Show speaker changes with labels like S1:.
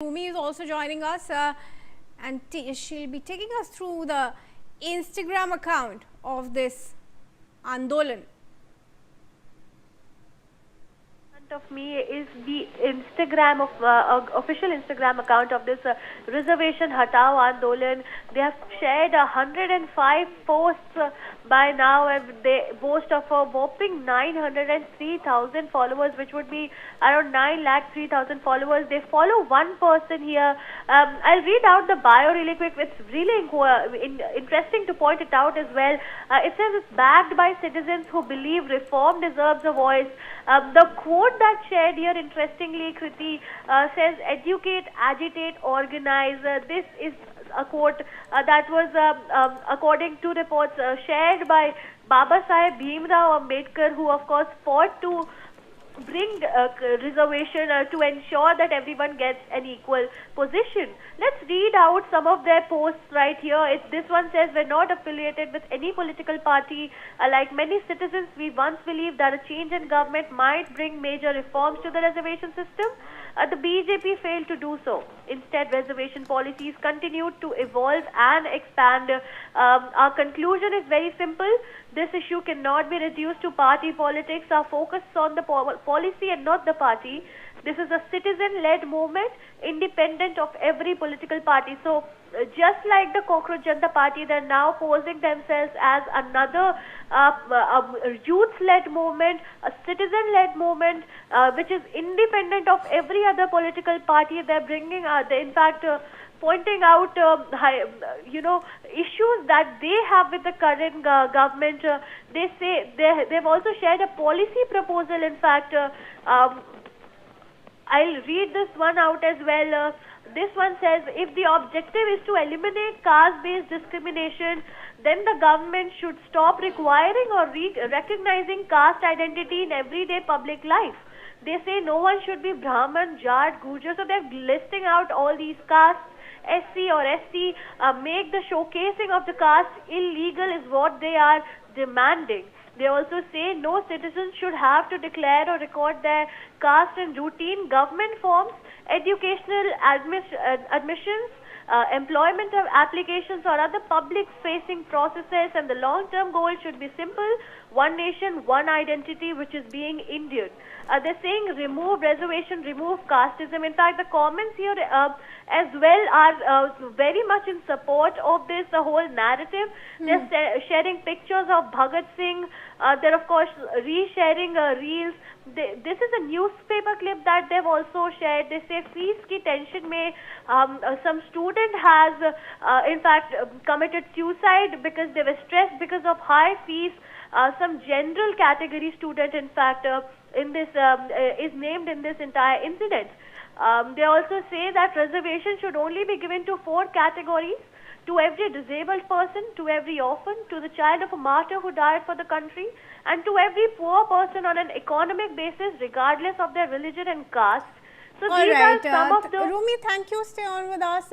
S1: Rumi is also joining us and she'll be taking us through the Instagram account of this Andolan.
S2: Of me is the Instagram of official Instagram account of this Reservation Hatao Andolan. They have shared 105 posts by now, and they boast of a whopping 903,000 followers, which would be around 9,03,000 followers. They follow one person here. I'll read out the bio really quick. It's really interesting to point it out as well. It says it's backed by citizens who believe reform deserves a voice. The quote that shared here, interestingly, Kriti, says educate, agitate, organize. This is a quote that was, according to reports, shared by Baba Saheb Bhimrao Ambedkar, who of course fought to bring reservation to ensure that everyone gets an equal position. Let's read out some of their posts right here. This one says, we're not affiliated with any political party. Like many citizens, we once believed that a change in government might bring major reforms to the reservation system. The BJP failed to do so. Instead, reservation policies continued to evolve and expand. Our conclusion is very simple. This issue cannot be reduced to party politics. Our focus is on the policy and not the party. This is a citizen-led movement, independent of every political party. So, just like the Cockroach Janata Party, they're now posing themselves as another youth-led movement, a citizen-led movement, which is independent of every other political party. They're bringing, in fact, pointing out, issues that they have with the current government. They say they've also shared a policy proposal. In fact, I'll read this one out as well. This one says, if the objective is to eliminate caste-based discrimination, then the government should stop requiring or recognizing caste identity in everyday public life. They say no one should be Brahman, Jat, Gurjar. So they're listing out all these castes. SC or SC, make the showcasing of the caste illegal is what they are demanding. They also say no citizens should have to declare or record their caste in routine government forms, educational admissions, employment applications or other public-facing processes, and the long-term goal should be simple: one nation, one identity, which is being Indian. They're saying remove reservation, remove casteism. In fact, the comments here as well are very much in support of this whole narrative. They're sharing pictures of Bhagat Singh. They're of course resharing reels. This is a newspaper clip that they've also shared. They say fees ki tension mein some student has in fact committed suicide because they were stressed because of high fees. Some general category student, in fact, in this is named in this entire incident. They also say that reservation should only be given to 4 categories: to every disabled person, to every orphan, to the child of a martyr who died for the country, and to every poor person on an economic basis, regardless of their religion and caste. So
S1: All
S2: these
S1: right,
S2: are some of the...
S1: Rumi, thank you. Stay on with us.